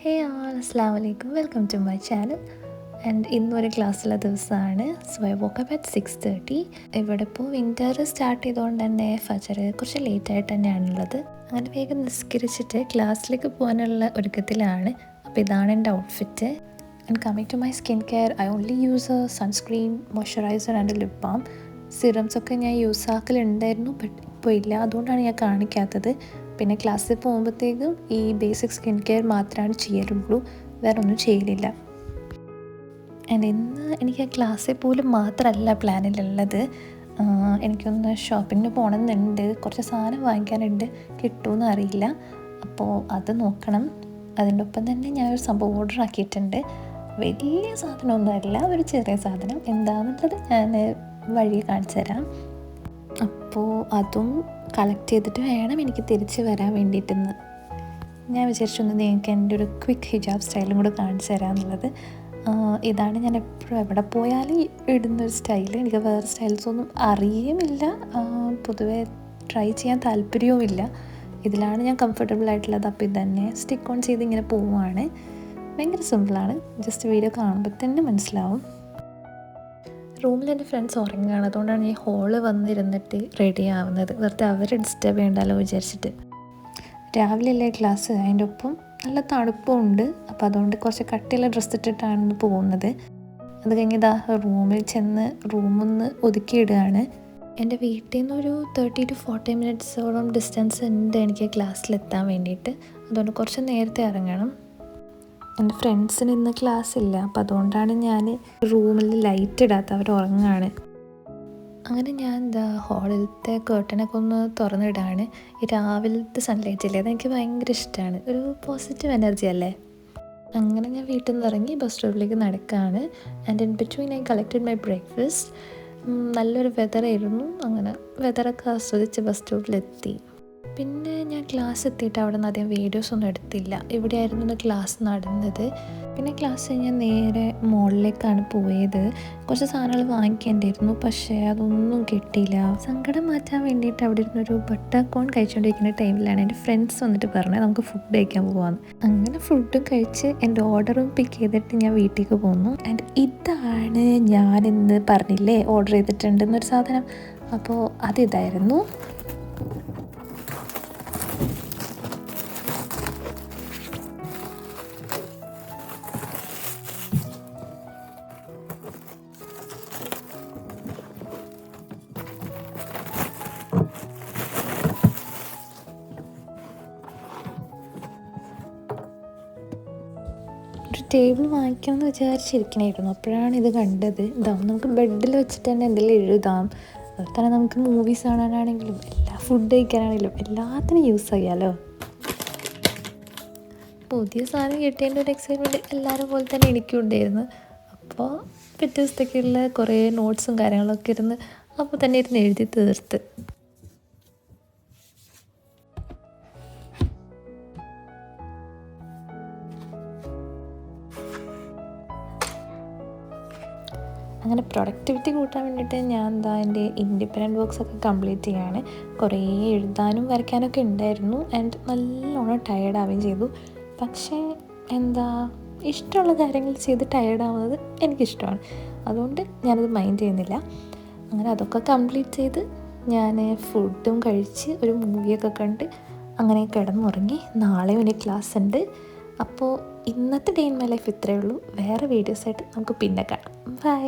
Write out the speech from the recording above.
ഹേ all അസ്സലാമു അലൈക്കും welcome to my channel and ഇന്നൊരു ക്ലാസ്സുള്ള ദിവസമാണ്. So I woke up at 6:30. ഇവിടെ ഇപ്പോൾ വിൻ്റർ സ്റ്റാർട്ട് ചെയ്തുകൊണ്ട് തന്നെ ഫജർ കുറച്ച് ലേറ്റായിട്ട് തന്നെയാണുള്ളത്. അങ്ങനെ വേഗം നിസ്കരിച്ചിട്ട് ക്ലാസ്സിലേക്ക് പോകാനുള്ള ഒരുക്കത്തിലാണ്. അപ്പോൾ ഇതാണ് എൻ്റെ outfit. And coming to my skin care, I only use sunscreen, moisturiser and lip balm. സിറംസൊക്കെ ഞാൻ യൂസ് ആക്കലുണ്ടായിരുന്നു, ബട്ട് ഇപ്പോൾ ഇല്ല, അതുകൊണ്ടാണ് ഞാൻ കാണിക്കാത്തത്. പിന്നെ ക്ലാസ്സിൽ പോകുമ്പോഴത്തേക്കും ഈ ബേസിക് സ്കിൻ കെയർ മാത്രമാണ് ചെയ്യലുള്ളൂ, വേറെ ഒന്നും ചെയ്യലില്ല. ആൻഡ് ഇന്ന് എനിക്ക് ക്ലാസ്സിൽ പോലും മാത്രമല്ല പ്ലാനിലുള്ളത്. എനിക്കൊന്ന് ഷോപ്പിങ്ങിന് പോകണമെന്നുണ്ട്, കുറച്ച് സാധനം വാങ്ങിക്കാനുണ്ട്, കിട്ടുമെന്ന് അറിയില്ല. അപ്പോൾ അത് നോക്കണം. അതിൻ്റെ ഒപ്പം തന്നെ ഞാനൊരു സംഭവം ഓർഡർ ആക്കിയിട്ടുണ്ട്. വലിയ സാധനമൊന്നുമല്ല, ഒരു ചെറിയ സാധനം. എന്താണെന്നുള്ളത് ഞാൻ വഴി കാണിച്ചു തരാം. അപ്പോൾ അതും കളക്ട് ചെയ്തിട്ട് വേണം എനിക്ക് തിരിച്ച് വരാൻ വേണ്ടിയിട്ടെന്ന്. ഞാൻ വിചാരിച്ചൊന്ന് നിങ്ങൾക്ക് എൻ്റെ ഒരു ക്വിക്ക് ഹിജാബ് സ്റ്റൈലും കൂടെ കാണിച്ചു തരാമെന്നുള്ളത്. ഇതാണ് ഞാൻ എപ്പോഴും എവിടെ പോയാലും ഇടുന്നൊരു സ്റ്റൈൽ. എനിക്ക് വേറെ സ്റ്റൈൽസൊന്നും അറിയുമില്ല, പൊതുവേ ട്രൈ ചെയ്യാൻ താല്പര്യവുമില്ല. ഇതിലാണ് ഞാൻ കംഫർട്ടബിൾ ആയിട്ടുള്ളത്. അപ്പോൾ ഇതന്നെ സ്റ്റിക്ക് ഓൺ ചെയ്ത് ഇങ്ങനെ പോവുകയാണ്. ഭയങ്കര സിമ്പിളാണ്, ജസ്റ്റ് വീഡിയോ കാണുമ്പോൾ തന്നെ മനസ്സിലാവും. റൂമിൽ എൻ്റെ ഫ്രണ്ട്സ് ഉറങ്ങുകയാണ്, അതുകൊണ്ടാണ് ഈ ഹോള് വന്നിരുന്നിട്ട് റെഡി ആവുന്നത്. വെറുതെ അവരെ ഡിസ്റ്റർബ് ചെയ്യണ്ടല്ലോ വിചാരിച്ചിട്ട്. രാവിലെയല്ലേ ക്ലാസ്, അതിൻ്റെ ഒപ്പം നല്ല തണുപ്പുമുണ്ട്. അപ്പോൾ അതുകൊണ്ട് കുറച്ച് കട്ടിയുള്ള ഡ്രസ്സ് ഇട്ടിട്ടാണ് പോകുന്നത്. അത് കഴിഞ്ഞ് ഇതാ റൂമിൽ ചെന്ന് റൂമൊന്ന് ഒതുക്കിയിടുകയാണ്. എൻ്റെ വീട്ടിൽ നിന്നൊരു 30 to 40 മിനിറ്റ്സോളം ഡിസ്റ്റൻസ് ഉണ്ട് എനിക്ക് ക്ലാസ്സിലെത്താൻ വേണ്ടിയിട്ട്. അതുകൊണ്ട് കുറച്ച് നേരത്തെ ഇറങ്ങണം. എൻ്റെ ഫ്രണ്ട്സിന് ഇന്ന് ക്ലാസ് ഇല്ല, അപ്പം അതുകൊണ്ടാണ് ഞാൻ റൂമിൽ ലൈറ്റ് ഇടാത്ത, അവർ ഉറങ്ങുകയാണ്. അങ്ങനെ ഞാൻ എന്താ ഹോളിലത്തെ കേർട്ടനൊക്കെ ഒന്ന് തുറന്നിടാണ്. ഈ രാവിലത്തെ സൺലൈറ്റ് ഇല്ലേ, അതെനിക്ക് ഭയങ്കര ഇഷ്ടമാണ്. ഒരു പോസിറ്റീവ് എനർജി അല്ലേ. അങ്ങനെ ഞാൻ വീട്ടിൽ നിന്ന് ഇറങ്ങി ബസ് സ്റ്റോപ്പിലേക്ക് നടക്കുകയാണ്. And in between I collected my breakfast. നല്ലൊരു വെതറായിരുന്നു. അങ്ങനെ വെതറൊക്കെ ആസ്വദിച്ച് ബസ് സ്റ്റോപ്പിലെത്തി. പിന്നെ ഞാൻ ക്ലാസ് എത്തിയിട്ട് അവിടെ നിന്ന് അധികം വീഡിയോസൊന്നും എടുത്തില്ല. ഇവിടെയായിരുന്നു ക്ലാസ് നടന്നത്. പിന്നെ ക്ലാസ് കഴിഞ്ഞാൽ നേരെ മോളിലേക്കാണ് പോയത്. കുറച്ച് സാധനങ്ങൾ വാങ്ങിക്കേണ്ടിയിരുന്നു, പക്ഷേ അതൊന്നും കിട്ടിയില്ല. സങ്കടം മാറ്റാൻ വേണ്ടിയിട്ട് അവിടെ ഇരുന്നൊരു ബട്ടർകോൺ കഴിച്ചുകൊണ്ടിരിക്കുന്ന ടൈമിലാണ് എൻ്റെ ഫ്രണ്ട്സ് വന്നിട്ട് പറഞ്ഞത് നമുക്ക് ഫുഡ് കഴിക്കാൻ പോകാമെന്ന്. അങ്ങനെ ഫുഡും കഴിച്ച് എൻ്റെ ഓർഡറും പിക്ക് ചെയ്തിട്ട് ഞാൻ വീട്ടിലേക്ക് പോന്നു. ആൻഡ് ഇതാണ് ഞാനിന്ന് പറഞ്ഞില്ലേ ഓർഡർ ചെയ്തിട്ടുണ്ടെന്നൊരു സാധനം. അപ്പോൾ അതിതായിരുന്നു. ഒരു ടേബിൾ വാങ്ങിക്കാമെന്ന് വിചാരിച്ചിരിക്കണമായിരുന്നു. അപ്പോഴാണ് ഇത് കണ്ടത്. ഇതാവും നമുക്ക് ബെഡിൽ വെച്ചിട്ട് തന്നെ എന്തെങ്കിലും എഴുതാം. അതുപോലെ തന്നെ നമുക്ക് മൂവീസ് കാണാനാണെങ്കിലും ഫുഡ് കഴിക്കാനാണെങ്കിലും എല്ലാത്തിനും യൂസ് ചെയ്യാമല്ലോ. പുതിയ സാധനം കിട്ടിയതിൻ്റെ ഒരു എക്സൈറ്റ്മെൻറ്റ് എല്ലാവരും പോലെ തന്നെ എനിക്കും ഉണ്ടായിരുന്നു. അപ്പോൾ പിറ്റേ ദിവസത്തേക്കുള്ള കുറേ നോട്ട്സും കാര്യങ്ങളൊക്കെ ഇരുന്ന് അപ്പോൾ തന്നെ ഇരുന്ന് എഴുതി തീർത്ത്. അങ്ങനെ പ്രൊഡക്ടിവിറ്റി കൂട്ടാൻ വേണ്ടിയിട്ട് ഞാൻ എൻ്റെ ഇൻഡിപെൻഡൻറ്റ് വർക്ക്സൊക്കെ കംപ്ലീറ്റ് ചെയ്യാണ്. കുറേ എഴുതാനും വരയ്ക്കാനൊക്കെ ഉണ്ടായിരുന്നു. ആൻഡ് നല്ലോണം ടയേർഡാവുകയും ചെയ്തു. പക്ഷേ ഇഷ്ടമുള്ള കാര്യങ്ങൾ ചെയ്ത് ടയേർഡാവുന്നത് എനിക്കിഷ്ടമാണ്. അതുകൊണ്ട് ഞാനത് മൈൻഡ് ചെയ്യുന്നില്ല. അങ്ങനെ അതൊക്കെ കംപ്ലീറ്റ് ചെയ്ത് ഞാൻ ഫുഡും കഴിച്ച് ഒരു മൂവിയൊക്കെ കണ്ട് അങ്ങനെ കിടന്നുറങ്ങി. നാളെയും എനിക്ക് ക്ലാസ് ഉണ്ട്. അപ്പോൾ ഇന്നത്തെ ഡേ ഇൻ മൈ ലൈഫ് ഇത്രയേ ഉള്ളൂ. വേറെ വീഡിയോസായിട്ട് നമുക്ക് പിന്നെ കാണാം. ബൈ.